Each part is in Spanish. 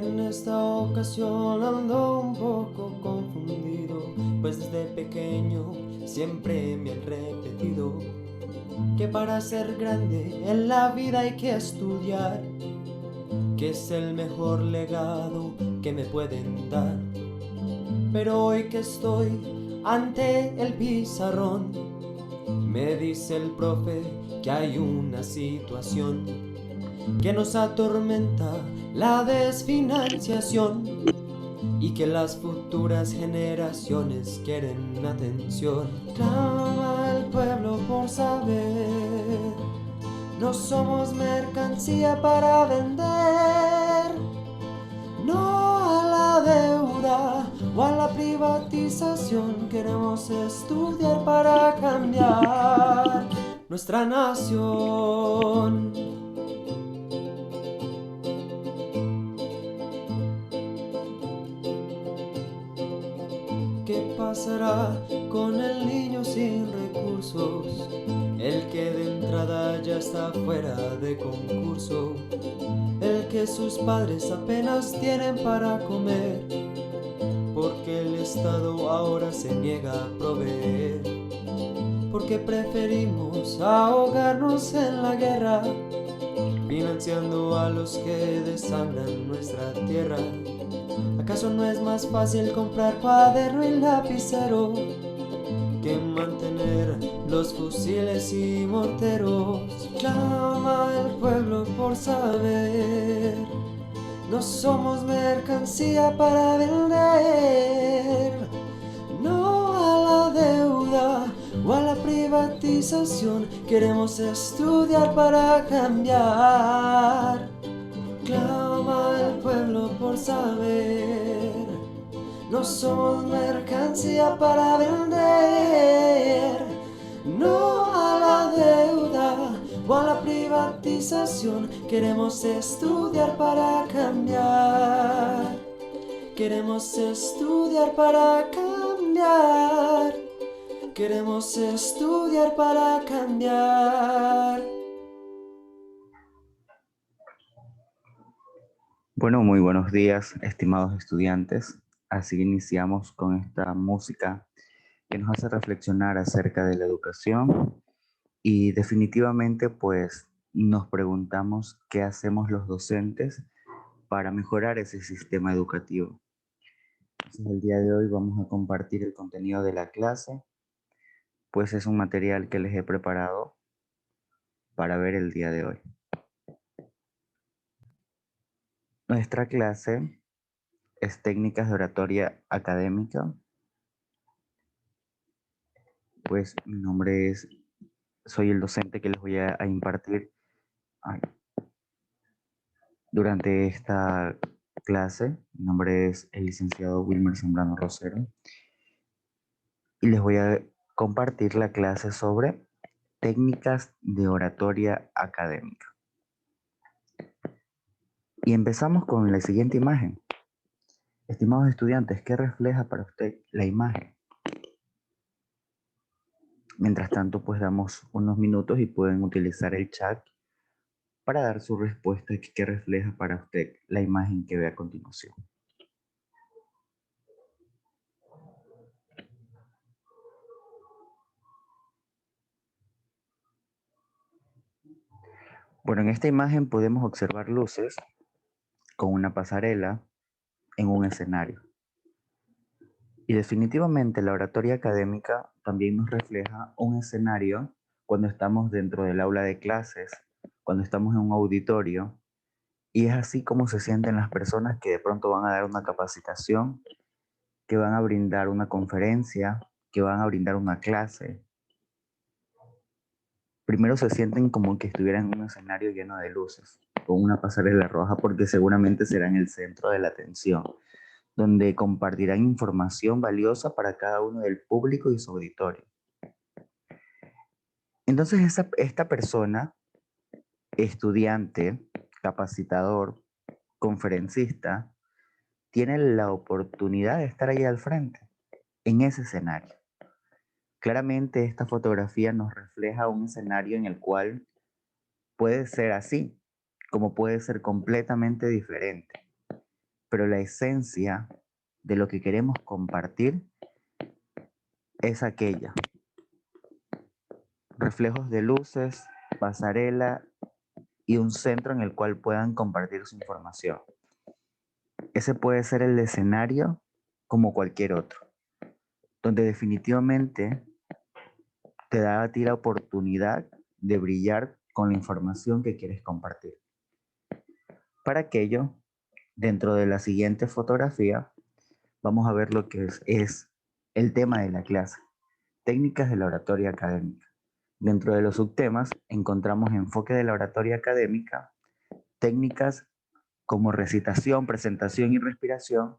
En esta ocasión ando un poco confundido, pues desde pequeño siempre me han repetido que para ser grande en la vida hay que estudiar, que es el mejor legado que me pueden dar. Pero hoy que estoy ante el pizarrón, me dice el profe que hay una situación que nos atormenta, la desfinanciación, y que las futuras generaciones quieren atención. Clama el pueblo por saber, no somos mercancía para vender, no a la deuda o a la privatización. Queremos estudiar para cambiar nuestra nación. ¿Qué pasará con el niño sin recursos? El que de entrada ya está fuera de concurso, el que sus padres apenas tienen para comer, porque el Estado ahora se niega a proveer, porque preferimos ahogarnos en la guerra, financiando a los que desangran nuestra tierra. ¿Acaso no es más fácil comprar cuaderno y lapicero que mantener los fusiles y morteros? Clama el pueblo por saber, no somos mercancía para vender, no a la deuda o a la privatización. Queremos estudiar para cambiar. Clama el pueblo por saber, no somos mercancía para vender, no a la deuda o a la privatización. Queremos estudiar para cambiar, queremos estudiar para cambiar, queremos estudiar para cambiar. Bueno, muy buenos días, estimados estudiantes. Así iniciamos con esta música que nos hace reflexionar acerca de la educación y definitivamente pues nos preguntamos qué hacemos los docentes para mejorar ese sistema educativo. Entonces, el día de hoy vamos a compartir el contenido de la clase, pues es un material que les he preparado para ver el día de hoy. Nuestra clase es técnicas de oratoria académica. Pues mi nombre es, soy el docente que les voy a impartir ay, durante esta clase. Mi nombre es el licenciado Wilmer Zambrano Rosero y les voy a compartir la clase sobre técnicas de oratoria académica. Y empezamos con la siguiente imagen. Estimados estudiantes, ¿qué refleja para usted la imagen? Mientras tanto, pues damos unos minutos y pueden utilizar el chat para dar su respuesta que refleja para usted la imagen que ve a continuación. Bueno, en esta imagen podemos observar luces con una pasarela en un escenario. Y definitivamente la oratoria académica también nos refleja un escenario cuando estamos dentro del aula de clases, cuando estamos en un auditorio, y es así como se sienten las personas que de pronto van a dar una capacitación, que van a brindar una conferencia, que van a brindar una clase. Primero se sienten como que estuvieran en un escenario lleno de luces, con una pasarela roja, porque seguramente serán el centro de la atención, donde compartirán información valiosa para cada uno del público y su auditorio. Entonces esta persona, estudiante, capacitador, conferencista, tiene la oportunidad de estar ahí al frente, en ese escenario. Claramente esta fotografía nos refleja un escenario en el cual puede ser así, como puede ser completamente diferente. pero la esencia de lo que queremos compartir es aquella. Reflejos de luces, pasarela y un centro en el cual puedan compartir su información. Ese puede ser el escenario como cualquier otro, donde definitivamente te da a ti la oportunidad de brillar con la información que quieres compartir. Para aquello, dentro de la siguiente fotografía, vamos a ver lo que es el tema de la clase, técnicas de la oratoria académica. Dentro de los subtemas encontramos enfoque de la oratoria académica, técnicas como recitación, presentación y respiración,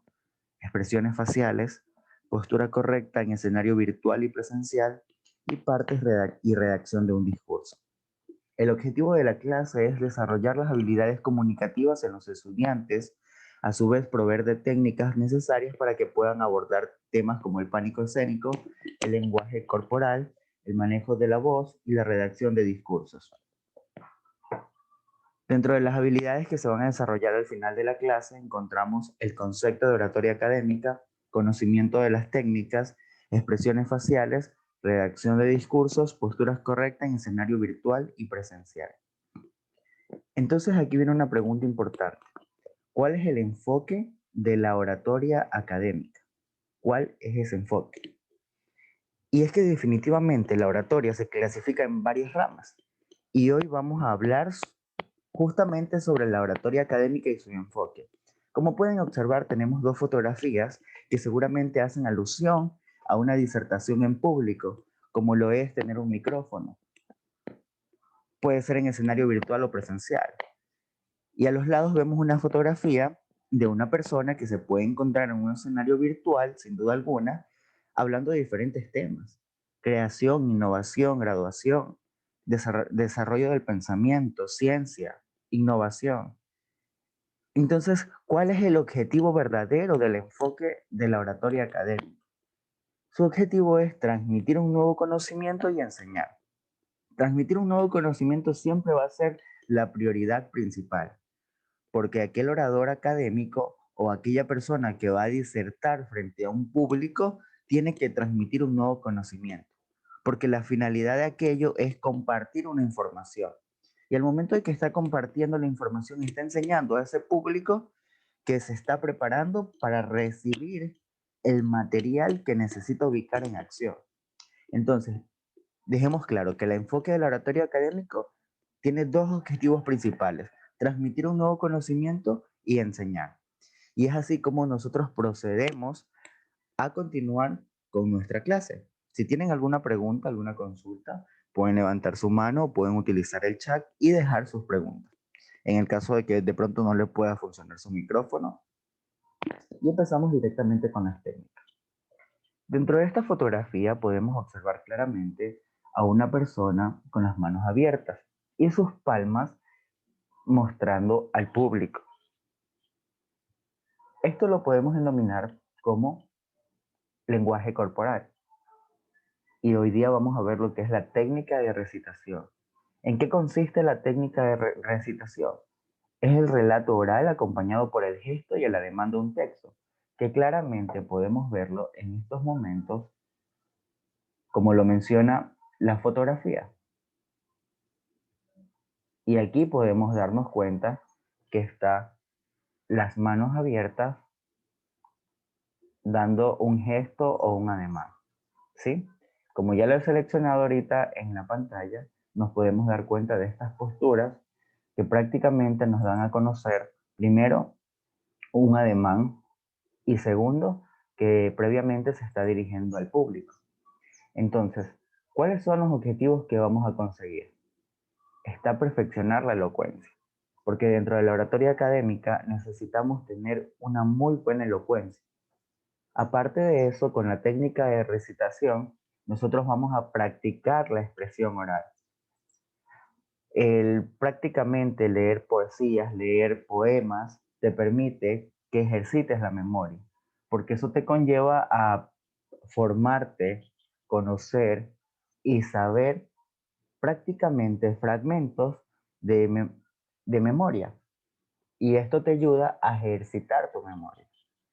expresiones faciales, postura correcta en escenario virtual y presencial y partes y redacción de un discurso. El objetivo de la clase es desarrollar las habilidades comunicativas en los estudiantes, a su vez proveer de técnicas necesarias para que puedan abordar temas como el pánico escénico, el lenguaje corporal, el manejo de la voz y la redacción de discursos. Dentro de las habilidades que se van a desarrollar al final de la clase encontramos el concepto de oratoria académica, conocimiento de las técnicas, expresiones faciales, redacción de discursos, posturas correctas en escenario virtual y presencial. Entonces aquí viene una pregunta importante. ¿Cuál es el enfoque de la oratoria académica? ¿Cuál es ese enfoque? Y es que definitivamente la oratoria se clasifica en varias ramas. Y hoy vamos a hablar justamente sobre la oratoria académica y su enfoque. Como pueden observar, tenemos dos fotografías que seguramente hacen alusión a una disertación en público, como lo es tener un micrófono. Puede ser en escenario virtual o presencial. Y a los lados vemos una fotografía de una persona que se puede encontrar en un escenario virtual, sin duda alguna, hablando de diferentes temas. Creación, innovación, graduación, desarrollo del pensamiento, ciencia, innovación. Entonces, ¿cuál es el objetivo verdadero del enfoque de la oratoria académica? Su objetivo es transmitir un nuevo conocimiento y enseñar. Transmitir un nuevo conocimiento siempre va a ser la prioridad principal, porque aquel orador académico o aquella persona que va a disertar frente a un público tiene que transmitir un nuevo conocimiento, porque la finalidad de aquello es compartir una información. Y al momento de que está compartiendo la información, está enseñando a ese público que se está preparando para recibir el material que necesita ubicar en acción. Entonces, dejemos claro que el enfoque del oratorio académico tiene dos objetivos principales: transmitir un nuevo conocimiento y enseñar. Y es así como nosotros procedemos a continuar con nuestra clase. Si tienen alguna pregunta, alguna consulta, pueden levantar su mano, pueden utilizar el chat y dejar sus preguntas. En el caso de que de pronto no le pueda funcionar su micrófono, y empezamos directamente con las técnicas. Dentro de esta fotografía podemos observar claramente a una persona con las manos abiertas y sus palmas mostrando al público. Esto lo podemos denominar como lenguaje corporal. Y hoy día vamos a ver lo que es la técnica de recitación. ¿En qué consiste la técnica de recitación? Es el relato oral acompañado por el gesto y el ademán de un texto, que claramente podemos verlo en estos momentos, como lo menciona la fotografía. Y aquí podemos darnos cuenta que está las manos abiertas dando un gesto o un ademán, ¿sí? Como ya lo he seleccionado ahorita en la pantalla, nos podemos dar cuenta de estas posturas que prácticamente nos dan a conocer, primero, un ademán y segundo, que previamente se está dirigiendo al público. Entonces, ¿cuáles son los objetivos que vamos a conseguir? Está perfeccionar la elocuencia, porque dentro de la oratoria académica necesitamos tener una muy buena elocuencia. Aparte de eso, con la técnica de recitación, nosotros vamos a practicar la expresión oral. El prácticamente leer poesías, leer poemas, te permite que ejercites la memoria, porque eso te conlleva a formarte, conocer y saber prácticamente fragmentos de memoria. Y esto te ayuda a ejercitar tu memoria.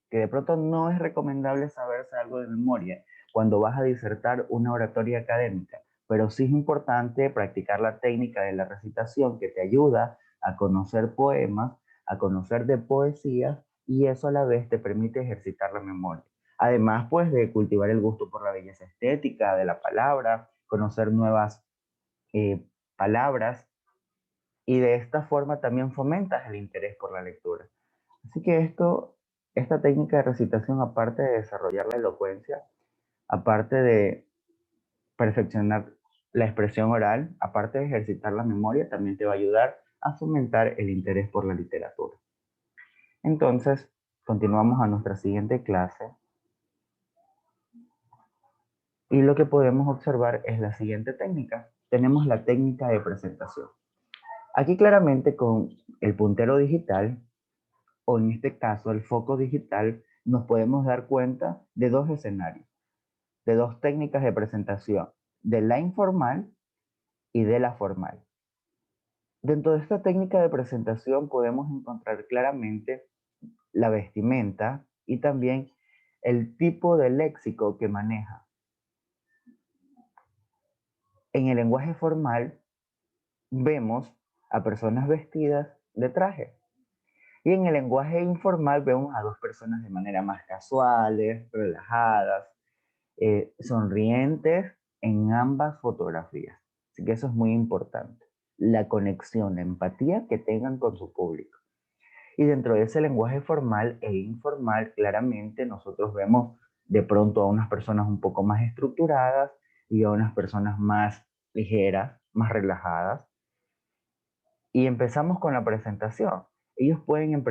Que de pronto no es recomendable saberse algo de memoria cuando vas a disertar una oratoria académica, pero sí es importante practicar la técnica de la recitación que te ayuda a conocer poemas, a conocer de poesía y eso a la vez te permite ejercitar la memoria. Además, pues de cultivar el gusto por la belleza estética de la palabra, conocer nuevas palabras y de esta forma también fomentas el interés por la lectura. Así que esta técnica de recitación, aparte de desarrollar la elocuencia, aparte de perfeccionar la expresión oral, aparte de ejercitar la memoria, también te va a ayudar a fomentar el interés por la literatura. Entonces, continuamos a nuestra siguiente clase y lo que podemos observar es la siguiente técnica. Tenemos la técnica de presentación. Aquí claramente con el puntero digital o en este caso el foco digital, nos podemos dar cuenta de dos escenarios, de dos técnicas de presentación, de la informal y de la formal. Dentro de esta técnica de presentación podemos encontrar claramente la vestimenta y también el tipo de léxico que maneja. En el lenguaje formal vemos a personas vestidas de traje. Y en el lenguaje informal vemos a dos personas de manera más casuales, relajadas, sonrientes en ambas fotografías. Así que eso es muy importante. La conexión, la empatía que tengan con su público. Y dentro de ese lenguaje formal e informal, claramente nosotros vemos de pronto a unas personas un poco más estructuradas y a unas personas más ligeras, más relajadas. Y empezamos con la presentación. Ellos pueden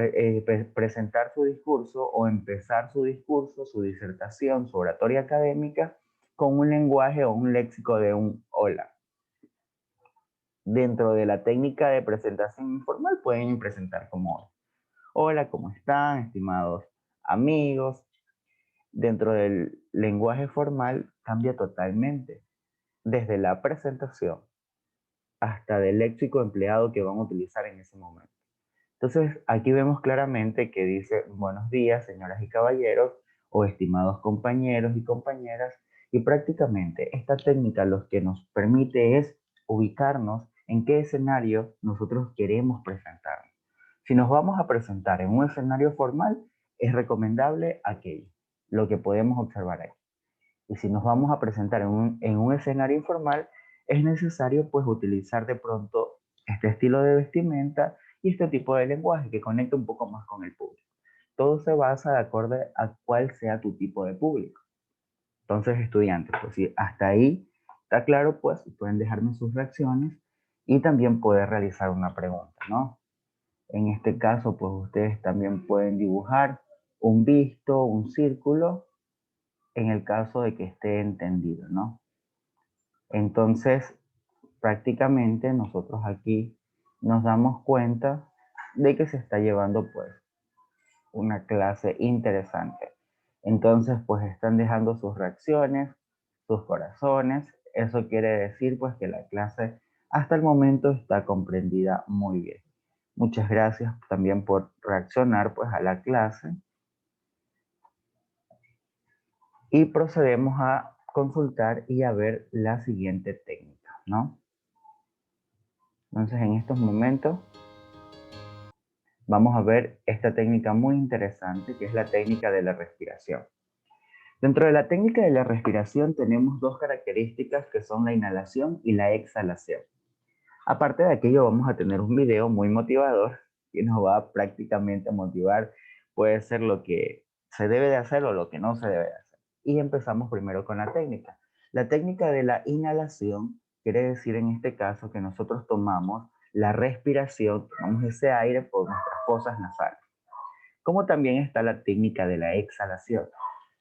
presentar su discurso o empezar su discurso, su disertación, su oratoria académica con un lenguaje o un léxico de un hola. Dentro de la técnica de presentación informal pueden presentar como hola, ¿cómo están, estimados amigos? Dentro del lenguaje formal cambia totalmente, desde la presentación hasta del léxico empleado que van a utilizar en ese momento. Entonces, aquí vemos claramente que dice buenos días, señoras y caballeros, o estimados compañeros y compañeras, y prácticamente esta técnica lo que nos permite es ubicarnos en qué escenario nosotros queremos presentarnos. Si nos vamos a presentar en un escenario formal, es recomendable aquello, lo que podemos observar ahí. Y si nos vamos a presentar en un escenario informal, es necesario pues utilizar de pronto este estilo de vestimenta y este tipo de lenguaje que conecta un poco más con el público. Todo se basa de acuerdo a cuál sea tu tipo de público. Entonces, estudiantes, pues si hasta ahí está claro, pues pueden dejarme sus reacciones y también poder realizar una pregunta, ¿no? En este caso, pues ustedes también pueden dibujar un visto, un círculo, en el caso de que esté entendido, ¿no? Entonces, prácticamente nosotros aquí nos damos cuenta de que se está llevando pues una clase interesante. Entonces, pues están dejando sus reacciones, sus corazones. Eso quiere decir pues que la clase hasta el momento está comprendida muy bien. Muchas gracias también por reaccionar pues a la clase y procedemos a consultar y a ver la siguiente técnica, ¿no? Entonces, en estos momentos vamos a ver esta técnica muy interesante que es la técnica de la respiración. Dentro de la técnica de la respiración tenemos dos características que son la inhalación y la exhalación. Aparte de aquello vamos a tener un video muy motivador que nos va prácticamente a motivar, puede ser lo que se debe de hacer o lo que no se debe de hacer. Y empezamos primero con la técnica. La técnica de la inhalación quiere decir en este caso que nosotros tomamos la respiración, tomamos ese aire por nuestras fosas nasales. Como también está la técnica de la exhalación.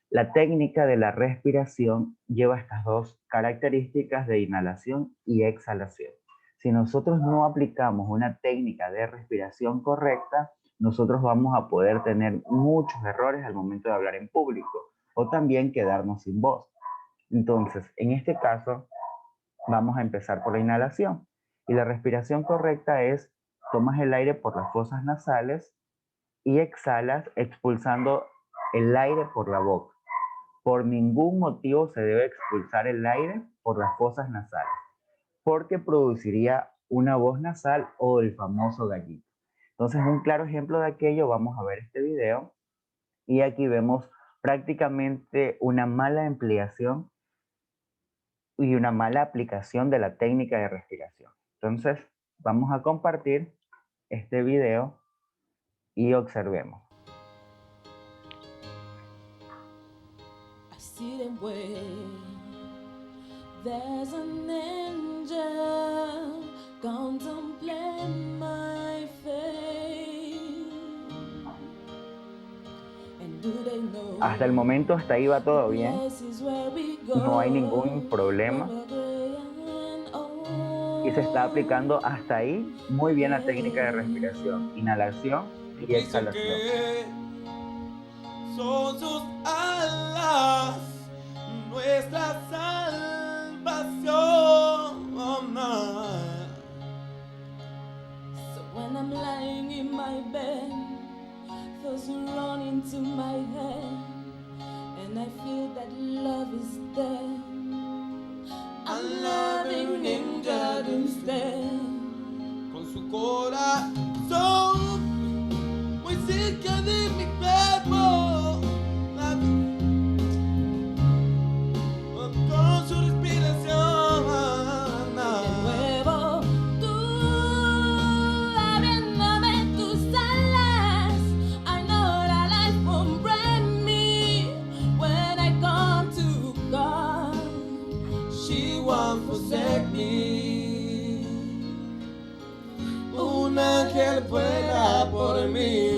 La técnica de la respiración lleva estas dos características de inhalación y exhalación. Si nosotros no aplicamos una técnica de respiración correcta, nosotros vamos a poder tener muchos errores al momento de hablar en público o también quedarnos sin voz. Entonces, en este caso, vamos a empezar por la inhalación. Y la respiración correcta es tomas el aire por las fosas nasales y exhalas expulsando el aire por la boca. Por ningún motivo se debe expulsar el aire por las fosas nasales, porque produciría una voz nasal o el famoso gallito. Entonces, un claro ejemplo de aquello, vamos a ver este video, y aquí vemos prácticamente una mala empleación y una mala aplicación de la técnica de respiración. Entonces, vamos a compartir este video y observemos. I see them way. There's an angel contemplating my face. And do they know Hasta el momento hasta ahí va todo bien, places where we go, no hay ningún problema where we're gray and old. y se está aplicando hasta ahí muy bien la técnica de respiración, inhalación y Dicen exhalación. que son sus alas nuestra salvación. So when I'm lying in my bed, thoughts run into my head, and I feel that love is dead. I'm loving in God instead. Con su corazón muy cerca de mi cuerpo, con su respiración. De nuevo, tú abriéndome tus alas. I know that life won't break me when I come to God. She won't forsake me. Un ángel fuera por mí.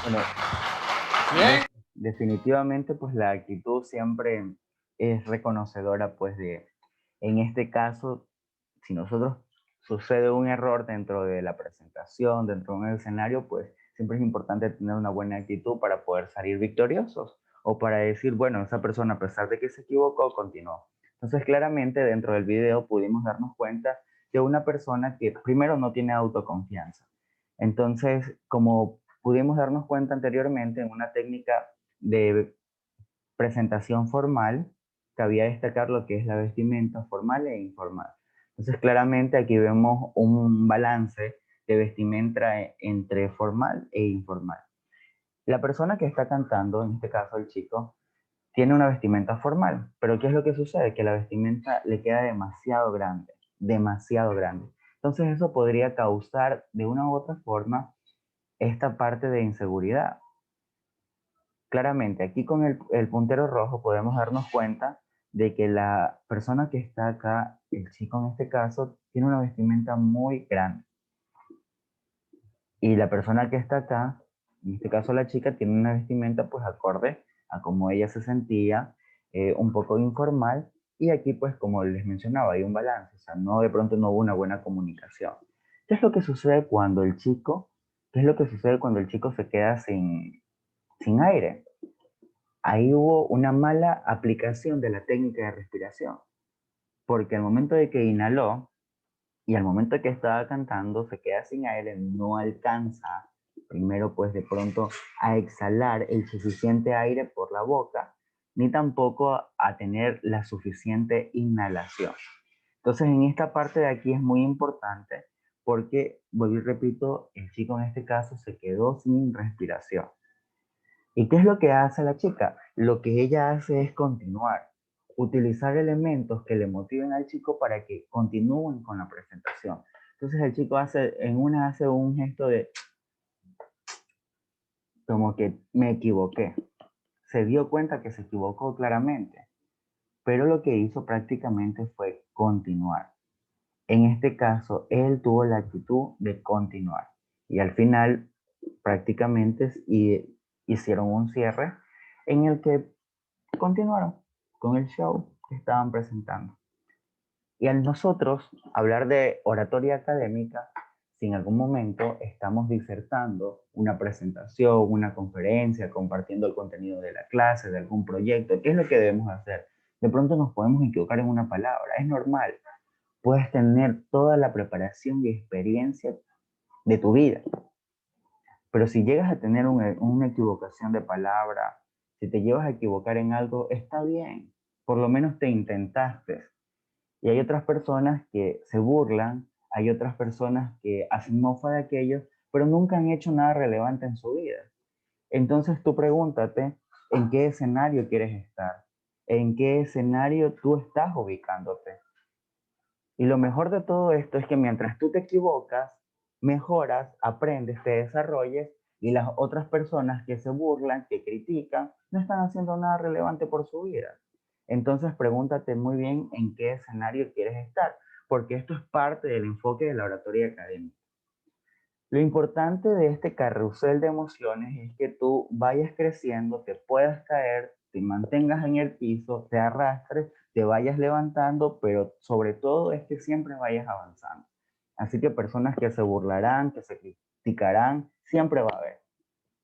Bueno, Bien. definitivamente pues la actitud siempre es reconocedora pues en este caso, si nosotros sucede un error dentro de la presentación, dentro de un escenario, pues siempre es importante tener una buena actitud para poder salir victoriosos o para decir, bueno, esa persona a pesar de que se equivocó, continuó. Entonces claramente dentro del video pudimos darnos cuenta de una persona que primero no tiene autoconfianza. Entonces, como pudimos darnos cuenta anteriormente en una técnica de presentación formal, cabía destacar lo que es la vestimenta formal e informal. Entonces, claramente aquí vemos un balance de vestimenta entre formal e informal. La persona que está cantando, en este caso el chico, tiene una vestimenta formal, pero ¿qué es lo que sucede? Que la vestimenta le queda demasiado grande, demasiado grande. Entonces eso podría causar de una u otra forma esta parte de inseguridad. Claramente, aquí con el puntero rojo podemos darnos cuenta de que la persona que está acá, el chico en este caso, tiene una vestimenta muy grande. Y la persona que está acá, en este caso la chica, tiene una vestimenta pues acorde a cómo ella se sentía, un poco informal. Y aquí pues como les mencionaba, hay un balance, o sea, no de pronto no hubo una buena comunicación. ¿Qué es lo que sucede cuando el chico, qué es lo que sucede cuando el chico se queda sin aire? Ahí hubo una mala aplicación de la técnica de respiración, porque al momento de que inhaló y al momento de que estaba cantando se queda sin aire, no alcanza primero pues de pronto a exhalar el suficiente aire por la boca, ni tampoco a tener la suficiente inhalación. Entonces en esta parte de aquí es muy importante porque, vuelvo y repito, el chico en este caso se quedó sin respiración. ¿Y qué es lo que hace la chica? Lo que ella hace es continuar, utilizar elementos que le motiven al chico para que continúen con la presentación. Entonces el chico hace un gesto de como que me equivoqué. Se dio cuenta que se equivocó claramente, pero lo que hizo prácticamente fue continuar. En este caso, él tuvo la actitud de continuar y al final prácticamente hicieron un cierre en el que continuaron con el show que estaban presentando. Y al nosotros hablar de oratoria académica, si en algún momento estamos disertando una presentación, una conferencia, compartiendo el contenido de la clase, de algún proyecto, ¿qué es lo que debemos hacer? De pronto nos podemos equivocar en una palabra, es normal, puedes tener toda la preparación y experiencia de tu vida. Pero si llegas a tener una equivocación de palabra, si te llevas a equivocar en algo, está bien. Por lo menos te intentaste. Y hay otras personas que se burlan, hay otras personas que hacen mofa de aquello, pero nunca han hecho nada relevante en su vida. Entonces tú pregúntate en qué escenario quieres estar, en qué escenario tú estás ubicándote. Y lo mejor de todo esto es que mientras tú te equivocas, mejoras, aprendes, te desarrolles y las otras personas que se burlan, que critican, no están haciendo nada relevante por su vida. Entonces pregúntate muy bien en qué escenario quieres estar, porque esto es parte del enfoque de la oratoria académica. Lo importante de este carrusel de emociones es que tú vayas creciendo, te puedas caer, te mantengas en el piso, te arrastres, te vayas levantando, pero sobre todo es que siempre vayas avanzando. Así que personas que se burlarán, que se criticarán, siempre va a haber,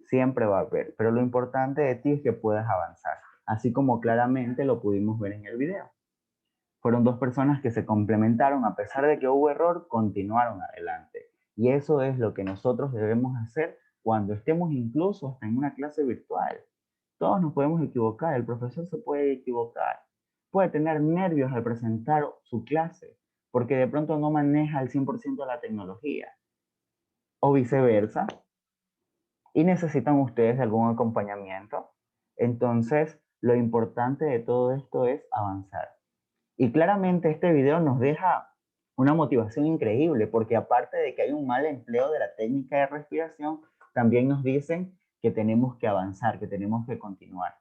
siempre va a haber. Pero lo importante de ti es que puedas avanzar, así como claramente lo pudimos ver en el video. Fueron dos personas que se complementaron, a pesar de que hubo error, continuaron adelante. Y eso es lo que nosotros debemos hacer cuando estemos incluso hasta en una clase virtual. Todos nos podemos equivocar, el profesor se puede equivocar, puede tener nervios al presentar su clase, porque de pronto no maneja al 100% la tecnología, o viceversa, y necesitan ustedes de algún acompañamiento. Entonces, lo importante de todo esto es avanzar. Y claramente este video nos deja una motivación increíble, porque aparte de que hay un mal empleo de la técnica de respiración, también nos dicen que tenemos que avanzar, que tenemos que continuar.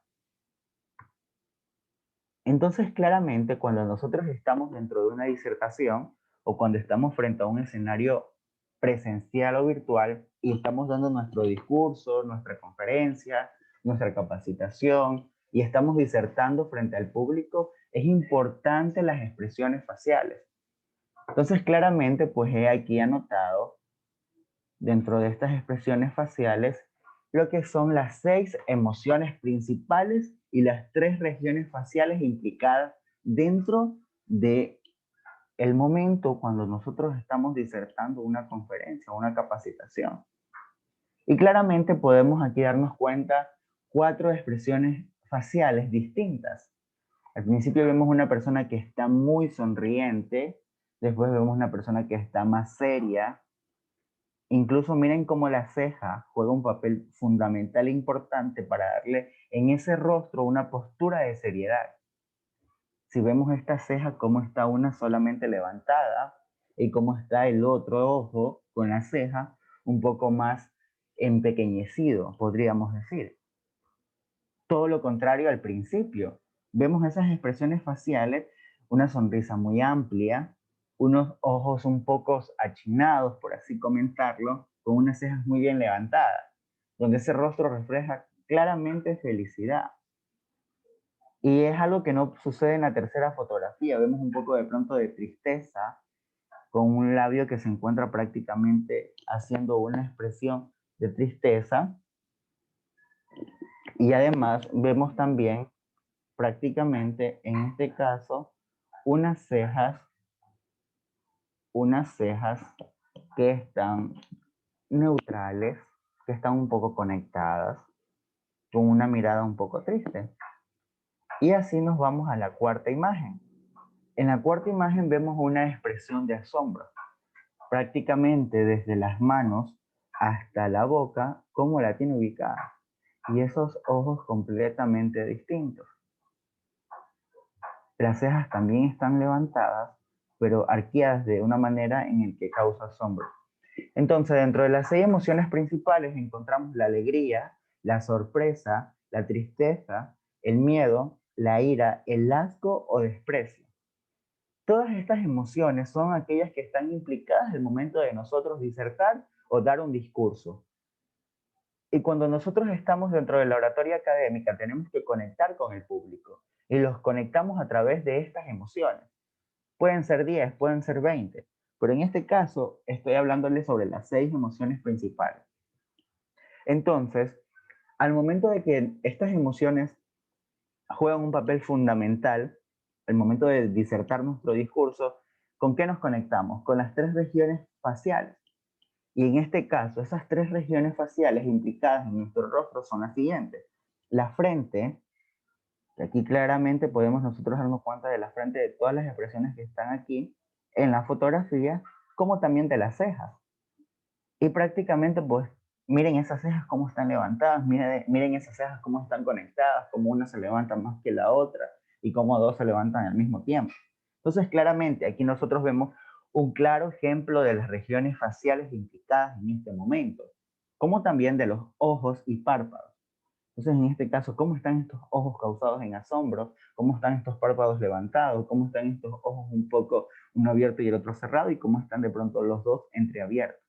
Entonces, claramente, cuando nosotros estamos dentro de una disertación o cuando estamos frente a un escenario presencial o virtual y estamos dando nuestro discurso, nuestra conferencia, nuestra capacitación y estamos disertando frente al público, es importante las expresiones faciales. Entonces, claramente, pues he aquí anotado dentro de estas expresiones faciales lo que son las 6 emociones principales y las 3 regiones faciales implicadas dentro de el momento cuando nosotros estamos disertando una conferencia o una capacitación. Y claramente podemos aquí darnos cuenta 4 expresiones faciales distintas. Al principio vemos una persona que está muy sonriente, después vemos una persona que está más seria. Incluso miren cómo la ceja juega un papel fundamental e importante para darle en ese rostro una postura de seriedad. Si vemos esta ceja, cómo está una solamente levantada y cómo está el otro ojo con la ceja un poco más empequeñecido, podríamos decir. Todo lo contrario al principio. Vemos esas expresiones faciales, una sonrisa muy amplia, unos ojos un poco achinados, por así comentarlo, con unas cejas muy bien levantadas, donde ese rostro refleja claramente felicidad. Y es algo que no sucede en la tercera fotografía. Vemos un poco de pronto de tristeza, con un labio que se encuentra prácticamente haciendo una expresión de tristeza. Y además vemos también prácticamente en este caso unas cejas que están neutrales, que están un poco conectadas, con una mirada un poco triste. Y así nos vamos a la cuarta imagen. En la cuarta imagen vemos una expresión de asombro, prácticamente desde las manos hasta la boca, como la tiene ubicada, y esos ojos completamente distintos. Las cejas también están levantadas, pero arqueadas de una manera en la que causa asombro. Entonces, dentro de las 6 emociones principales encontramos la alegría, la sorpresa, la tristeza, el miedo, la ira, el asco o desprecio. Todas estas emociones son aquellas que están implicadas en el momento de nosotros disertar o dar un discurso. Y cuando nosotros estamos dentro de la oratoria académica, tenemos que conectar con el público. Y los conectamos a través de estas emociones. Pueden ser 10, pueden ser 20. Pero en este caso, estoy hablándoles sobre las 6 emociones principales. Entonces, al momento de que estas emociones juegan un papel fundamental, al momento de disertar nuestro discurso, ¿Con qué nos conectamos? Con las 3 regiones faciales. Y en este caso, esas 3 regiones faciales implicadas en nuestro rostro son las siguientes. La frente, que aquí claramente podemos nosotros darnos cuenta de la frente de todas las expresiones que están aquí en la fotografía, como también de las cejas. Y prácticamente, pues, miren esas cejas cómo están levantadas, miren esas cejas cómo están conectadas, cómo una se levanta más que la otra y cómo dos se levantan al mismo tiempo. Entonces, claramente, aquí nosotros vemos un claro ejemplo de las regiones faciales implicadas en este momento, como también de los ojos y párpados. Entonces, en este caso, ¿cómo están estos ojos causados en asombro? ¿Cómo están estos párpados levantados? ¿Cómo están estos ojos un poco, uno abierto y el otro cerrado? ¿Y cómo están de pronto los dos entreabiertos?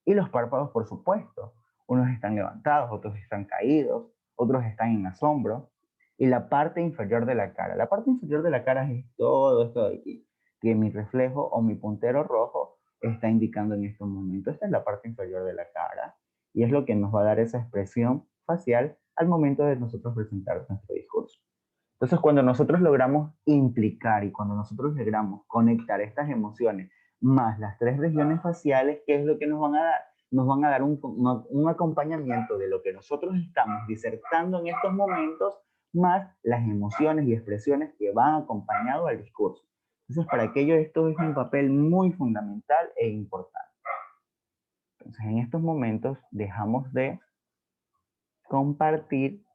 Y los párpados, por supuesto. Unos están levantados, otros están caídos, otros están en asombro. Y la parte inferior de la cara. La parte inferior de la cara es todo esto de aquí, que mi reflejo o mi puntero rojo está indicando en estos momentos. Esta es la parte inferior de la cara y es lo que nos va a dar esa expresión facial al momento de nosotros presentar nuestro discurso. Entonces, cuando nosotros logramos implicar y cuando nosotros logramos conectar estas emociones más las 3 regiones faciales, ¿qué es lo que nos van a dar? Nos van a dar un acompañamiento de lo que nosotros estamos disertando en estos momentos, más las emociones y expresiones que van acompañado al discurso. Entonces, para aquello esto es un papel muy fundamental e importante. Entonces, en estos momentos dejamos de compartir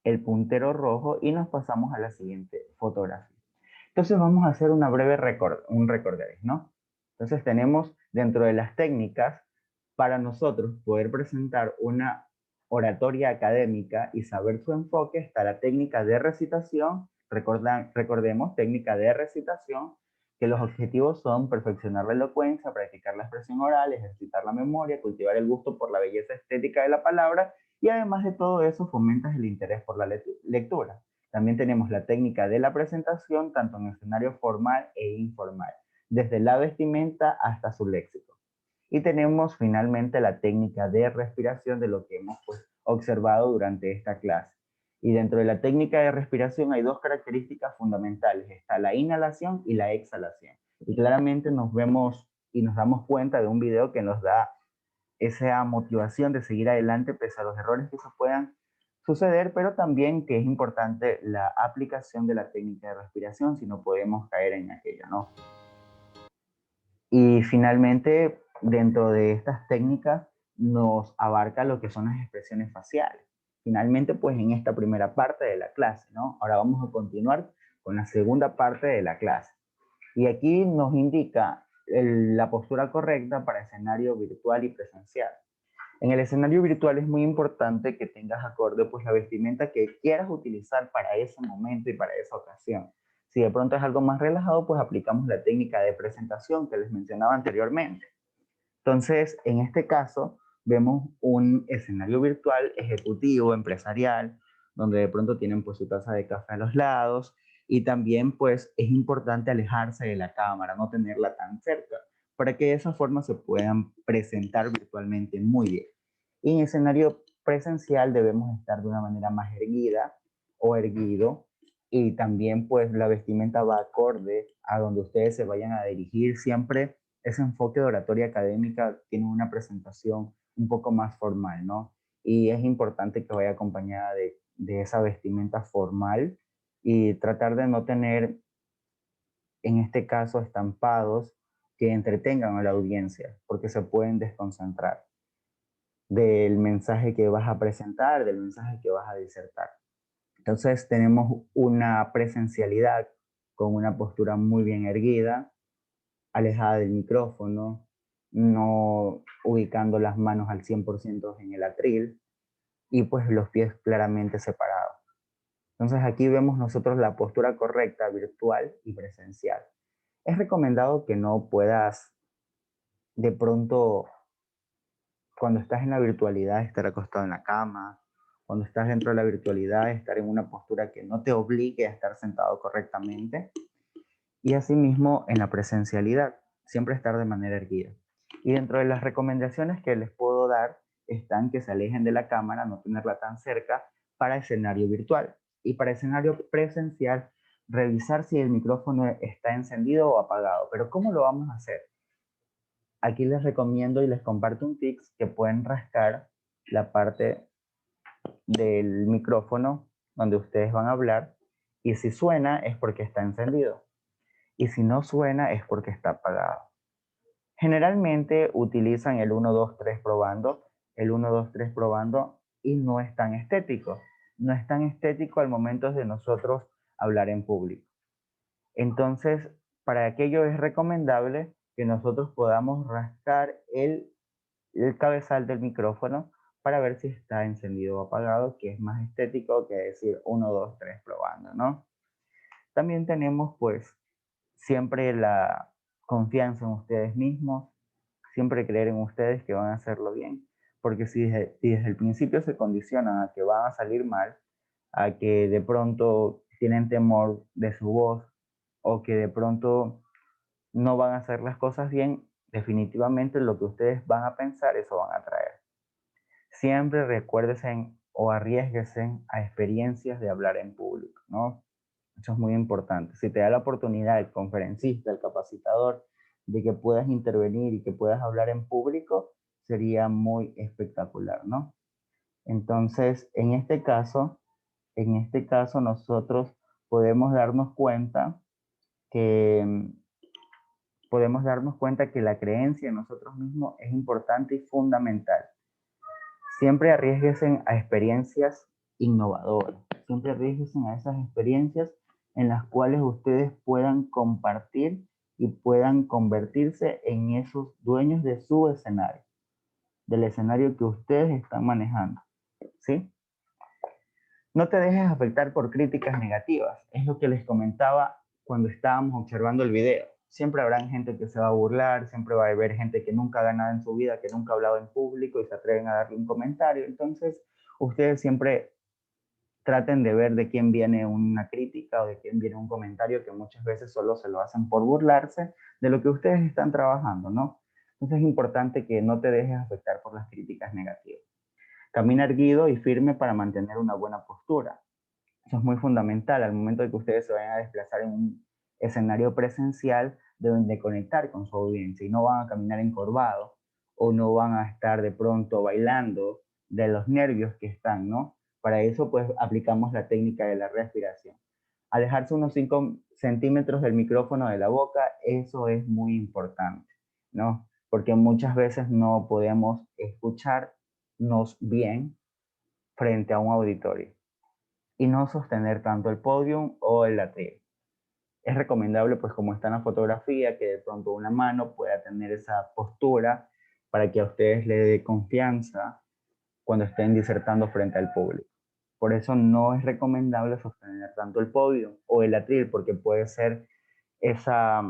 el puntero rojo y nos pasamos a la siguiente fotografía. Entonces vamos a hacer una breve un recorderis, ¿no? Entonces tenemos dentro de las técnicas para nosotros poder presentar una oratoria académica y saber su enfoque está la técnica de recitación, recordemos, técnica de recitación, que los objetivos son perfeccionar la elocuencia, practicar la expresión oral, ejercitar la memoria, cultivar el gusto por la belleza estética de la palabra y además de todo eso fomentas el interés por la lectura. También tenemos la técnica de la presentación, tanto en escenario formal e informal, desde la vestimenta hasta su léxico. Y tenemos finalmente la técnica de respiración de lo que hemos observado durante esta clase. Y dentro de la técnica de respiración hay 2 características fundamentales. Está la inhalación y la exhalación. Y claramente nos vemos y nos damos cuenta de un video que nos da esa motivación de seguir adelante pese a los errores que se puedan suceder, pero también que es importante la aplicación de la técnica de respiración si no podemos caer en aquello, ¿no? Y finalmente, dentro de estas técnicas nos abarca lo que son las expresiones faciales. Finalmente, pues en esta primera parte de la clase, ¿no? Ahora vamos a continuar con la segunda parte de la clase. Y aquí nos indica la postura correcta para escenario virtual y presencial. En el escenario virtual es muy importante que tengas acorde pues la vestimenta que quieras utilizar para ese momento y para esa ocasión. Si de pronto es algo más relajado, pues aplicamos la técnica de presentación que les mencionaba anteriormente. Entonces, en este caso, vemos un escenario virtual ejecutivo, empresarial, donde de pronto tienen pues su taza de café a los lados y también pues es importante alejarse de la cámara, no tenerla tan cerca, para que de esa forma se puedan presentar virtualmente muy bien. Y en escenario presencial debemos estar de una manera más erguida o erguido y también pues la vestimenta va acorde a donde ustedes se vayan a dirigir. Siempre ese enfoque de oratoria académica tiene una presentación un poco más formal, ¿no? Y es importante que vaya acompañada de esa vestimenta formal y tratar de no tener, en este caso, estampados que entretengan a la audiencia, porque se pueden desconcentrar del mensaje que vas a presentar, del mensaje que vas a disertar. Entonces tenemos una presencialidad con una postura muy bien erguida, alejada del micrófono, no ubicando las manos al 100% en el atril y pues los pies claramente separados. Entonces aquí vemos nosotros la postura correcta virtual y presencial. Es recomendado que no puedas de pronto cuando estás en la virtualidad estar acostado en la cama, cuando estás dentro de la virtualidad estar en una postura que no te obligue a estar sentado correctamente y asimismo en la presencialidad, siempre estar de manera erguida. Y dentro de las recomendaciones que les puedo dar están que se alejen de la cámara, no tenerla tan cerca para escenario virtual. Y para escenario presencial revisar si el micrófono está encendido o apagado. Pero ¿cómo lo vamos a hacer? Aquí les recomiendo y les comparto un tips que pueden rascar la parte del micrófono donde ustedes van a hablar, y si suena es porque está encendido y si no suena es porque está apagado. Generalmente utilizan el 1, 2, 3 probando, el 1, 2, 3 probando, y no es tan estético. No es tan estético al momento de nosotros hablar en público. Entonces, para aquello es recomendable que nosotros podamos rascar el cabezal del micrófono para ver si está encendido o apagado, que es más estético que decir 1, 2, 3 probando, ¿no? También tenemos pues siempre la confianza en ustedes mismos, siempre creer en ustedes que van a hacerlo bien, porque si desde el principio se condicionan a que van a salir mal, a que de pronto tienen temor de su voz o que de pronto no van a hacer las cosas bien, definitivamente lo que ustedes van a pensar, eso van a traer. Siempre recuérdense o arriesguense a experiencias de hablar en público, ¿no? Eso es muy importante. Si te da la oportunidad el conferencista, el capacitador, de que puedas intervenir y que puedas hablar en público, sería muy espectacular, ¿no? Entonces, en este caso nosotros podemos darnos cuenta que la creencia en nosotros mismos es importante y fundamental. Siempre arriesguesen a experiencias innovadoras, siempre arriesguesen a esas experiencias en las cuales ustedes puedan compartir y puedan convertirse en esos dueños de su escenario, del escenario que ustedes están manejando, ¿sí? No te dejes afectar por críticas negativas, es lo que les comentaba cuando estábamos observando el video. Siempre habrá gente que se va a burlar, siempre va a haber gente que nunca ha ganado en su vida, que nunca ha hablado en público y se atreven a darle un comentario. Entonces, ustedes siempre traten de ver de quién viene una crítica o de quién viene un comentario, que muchas veces solo se lo hacen por burlarse de lo que ustedes están trabajando, ¿no? Entonces es importante que no te dejes afectar por las críticas negativas. Camina erguido y firme para mantener una buena postura. Eso es muy fundamental al momento de que ustedes se vayan a desplazar en un escenario presencial, deben de conectar con su audiencia y no van a caminar encorvados o no van a estar de pronto bailando de los nervios que están, ¿no? Para eso pues aplicamos la técnica de la respiración. Alejarse unos 5 centímetros del micrófono de la boca, eso es muy importante, ¿no? Porque muchas veces no podemos escucharnos bien frente a un auditorio y no sostener tanto el podium o el atril. Es recomendable, pues como está en la fotografía, que de pronto una mano pueda tener esa postura para que a ustedes les dé confianza cuando estén disertando frente al público. Por eso no es recomendable sostener tanto el podium o el atril, porque puede ser esa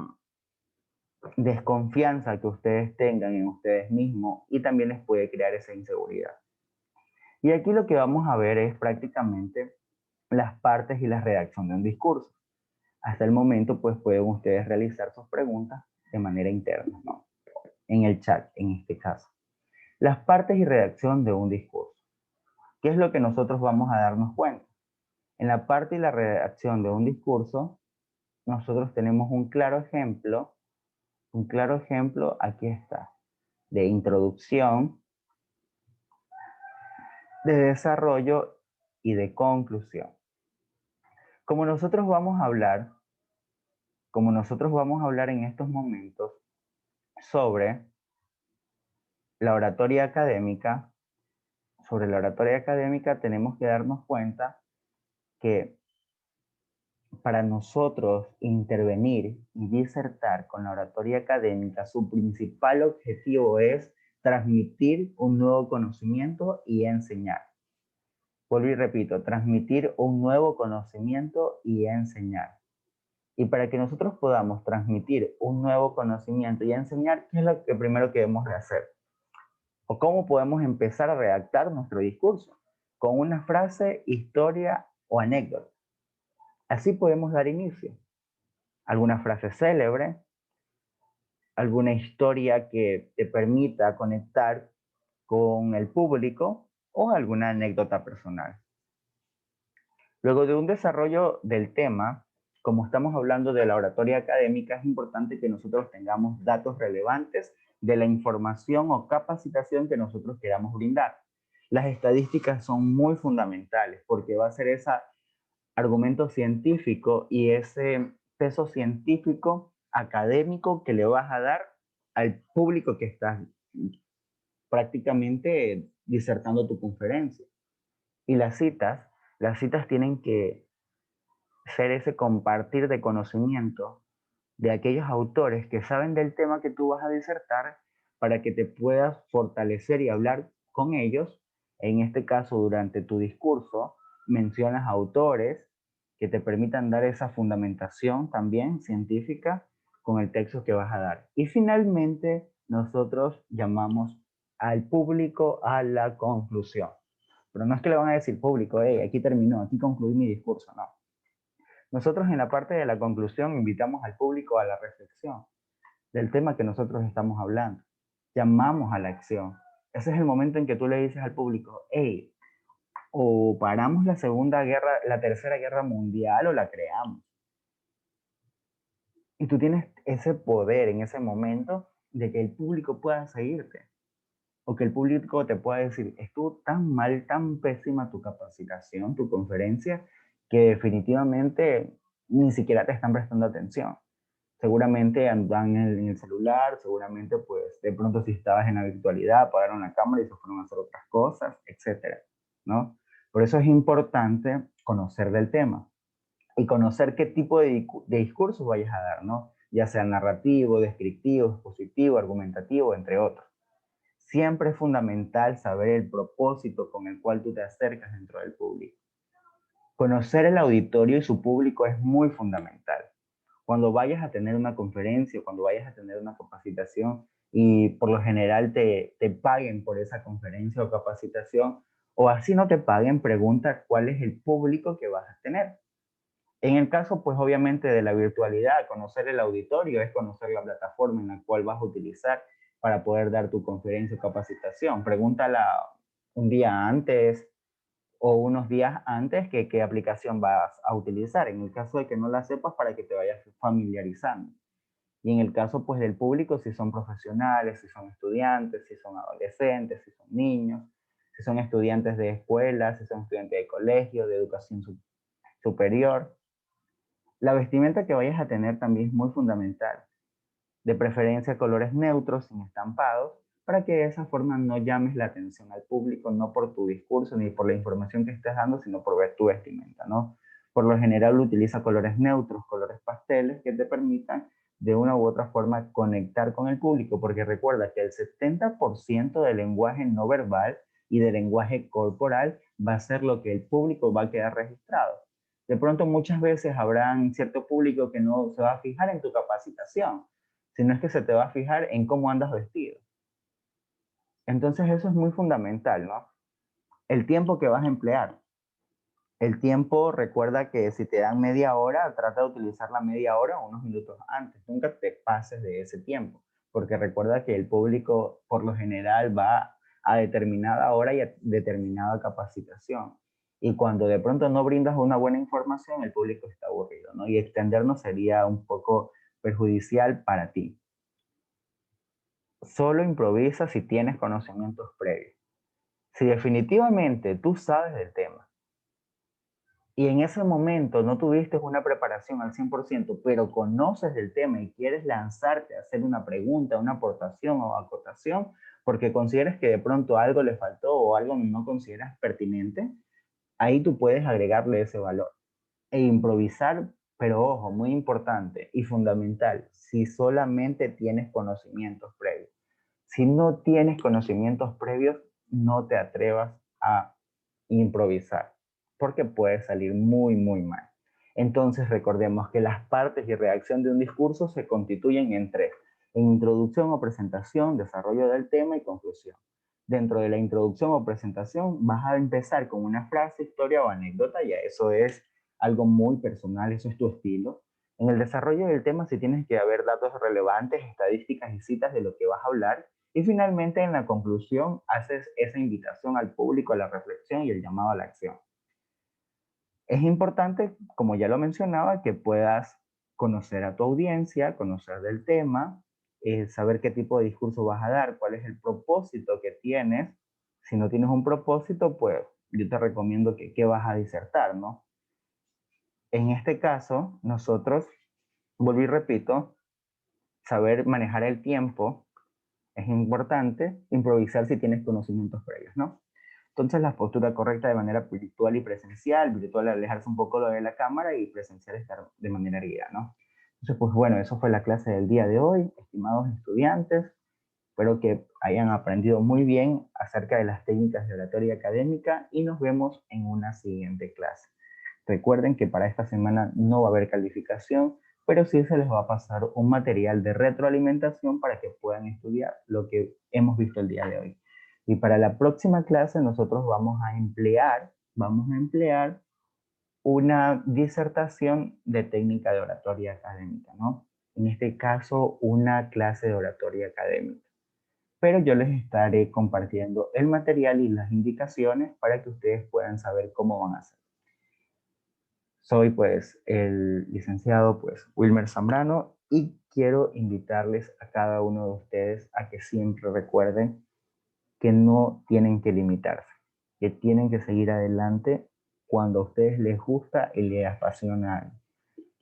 desconfianza que ustedes tengan en ustedes mismos y también les puede crear esa inseguridad. Y aquí lo que vamos a ver es prácticamente las partes y la redacción de un discurso. Hasta el momento, pues pueden ustedes realizar sus preguntas de manera interna, ¿no? En el chat, en este caso. Las partes y redacción de un discurso. ¿Qué es lo que nosotros vamos a darnos cuenta? En la parte y la redacción de un discurso, nosotros tenemos un claro ejemplo, aquí está, de introducción, de desarrollo y de conclusión. Como nosotros vamos a hablar en estos momentos sobre la oratoria académica, tenemos que darnos cuenta que para nosotros intervenir y disertar con la oratoria académica, su principal objetivo es transmitir un nuevo conocimiento y enseñar. Vuelvo y repito, transmitir un nuevo conocimiento y enseñar. Y para que nosotros podamos transmitir un nuevo conocimiento y enseñar, ¿qué es lo que primero que debemos de hacer? ¿O cómo podemos empezar a redactar nuestro discurso? Con una frase, historia o anécdota. Así podemos dar inicio. Alguna frase célebre, alguna historia que te permita conectar con el público o alguna anécdota personal. Luego de un desarrollo del tema, como estamos hablando de la oratoria académica, es importante que nosotros tengamos datos relevantes de la información o capacitación que nosotros queramos brindar. Las estadísticas son muy fundamentales porque va a ser ese argumento científico y ese peso científico académico que le vas a dar al público que estás prácticamente disertando tu conferencia. Y las citas tienen que ser ese compartir de conocimiento de aquellos autores que saben del tema que tú vas a disertar para que te puedas fortalecer y hablar con ellos. En este caso, durante tu discurso, mencionas autores que te permitan dar esa fundamentación también científica con el texto que vas a dar. Y finalmente, nosotros llamamos al público a la conclusión. Pero no es que le van a decir público, hey, aquí terminó, aquí concluí mi discurso, no. Nosotros en la parte de la conclusión invitamos al público a la reflexión del tema que nosotros estamos hablando. Llamamos a la acción. Ese es el momento en que tú le dices al público, hey, o paramos la segunda guerra, la tercera guerra mundial o la creamos. Y tú tienes ese poder en ese momento de que el público pueda seguirte. O que el público te pueda decir, estuvo tan mal, tan pésima tu capacitación, tu conferencia, que definitivamente ni siquiera te están prestando atención. Seguramente andan en el celular, seguramente pues de pronto si estabas en la virtualidad apagaron la cámara y se fueron a hacer otras cosas, etcétera, ¿no? Por eso es importante conocer del tema y conocer qué tipo de discursos vayas a dar, ¿no? Ya sea narrativo, descriptivo, expositivo, argumentativo, entre otros. Siempre es fundamental saber el propósito con el cual tú te acercas dentro del público. Conocer el auditorio y su público es muy fundamental. Cuando vayas a tener una conferencia, cuando vayas a tener una capacitación y por lo general te paguen por esa conferencia o capacitación, o así no te paguen, pregunta cuál es el público que vas a tener. En el caso, pues obviamente de la virtualidad, conocer el auditorio es conocer la plataforma en la cual vas a utilizar para poder dar tu conferencia o capacitación. Pregúntala un día antes o unos días antes que qué aplicación vas a utilizar, en el caso de que no la sepas para que te vayas familiarizando. Y en el caso pues del público, si son profesionales, si son estudiantes, si son adolescentes, si son niños, si son estudiantes de escuela, si son estudiantes de colegio, de educación superior. La vestimenta que vayas a tener también es muy fundamental. De preferencia colores neutros, sin estampados, para que de esa forma no llames la atención al público, no por tu discurso ni por la información que estés dando, sino por ver tu vestimenta, ¿no? Por lo general utiliza colores neutros, colores pasteles, que te permitan de una u otra forma conectar con el público, porque recuerda que el 70% del lenguaje no verbal y del lenguaje corporal va a ser lo que el público va a quedar registrado. De pronto muchas veces habrán cierto público que no se va a fijar en tu capacitación, sino es que se te va a fijar en cómo andas vestido. Entonces eso es muy fundamental, ¿no? El tiempo que vas a emplear. El tiempo, recuerda que si te dan media hora, trata de utilizar la media hora unos minutos antes. Nunca te pases de ese tiempo, porque recuerda que el público por lo general va a determinada hora y a determinada capacitación. Y cuando de pronto no brindas una buena información, el público está aburrido, ¿no? Y extendernos sería un poco perjudicial para ti. Solo improvisa si tienes conocimientos previos. Si definitivamente tú sabes del tema y en ese momento no tuviste una preparación al 100%, pero conoces del tema y quieres lanzarte a hacer una pregunta, una aportación o acotación, porque consideras que de pronto algo le faltó o algo no consideras pertinente, ahí tú puedes agregarle ese valor e improvisar, pero ojo, muy importante y fundamental, si solamente tienes conocimientos previos. Si no tienes conocimientos previos, no te atrevas a improvisar, porque puede salir muy, muy mal. Entonces recordemos que las partes y reacción de un discurso se constituyen en tres: en introducción o presentación, desarrollo del tema y conclusión. Dentro de la introducción o presentación vas a empezar con una frase, historia o anécdota, ya eso es algo muy personal, eso es tu estilo. En el desarrollo del tema sí tienes que haber datos relevantes, estadísticas y citas de lo que vas a hablar. Y finalmente, en la conclusión, haces esa invitación al público a la reflexión y el llamado a la acción. Es importante, como ya lo mencionaba, que puedas conocer a tu audiencia, conocer del tema, saber qué tipo de discurso vas a dar, cuál es el propósito que tienes. Si no tienes un propósito, pues yo te recomiendo que qué vas a disertar, ¿no? En este caso, nosotros, vuelvo y repito, saber manejar el tiempo es importante, improvisar si tienes conocimientos previos, ¿no? Entonces, la postura correcta de manera virtual y presencial, virtual alejarse un poco de la cámara y presencial estar de manera erguida, ¿no? Entonces, pues bueno, eso fue la clase del día de hoy, estimados estudiantes. Espero que hayan aprendido muy bien acerca de las técnicas de oratoria académica y nos vemos en una siguiente clase. Recuerden que para esta semana no va a haber calificación, pero sí se les va a pasar un material de retroalimentación para que puedan estudiar lo que hemos visto el día de hoy. Y para la próxima clase nosotros vamos a emplear una disertación de técnica de oratoria académica, ¿no? En este caso, una clase de oratoria académica. Pero yo les estaré compartiendo el material y las indicaciones para que ustedes puedan saber cómo van a hacer. Soy pues el licenciado pues Wilmer Zambrano y quiero invitarles a cada uno de ustedes a que siempre recuerden que no tienen que limitarse, que tienen que seguir adelante cuando a ustedes les gusta y les apasiona algo.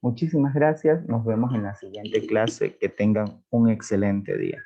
Muchísimas gracias, nos vemos en la siguiente clase, que tengan un excelente día.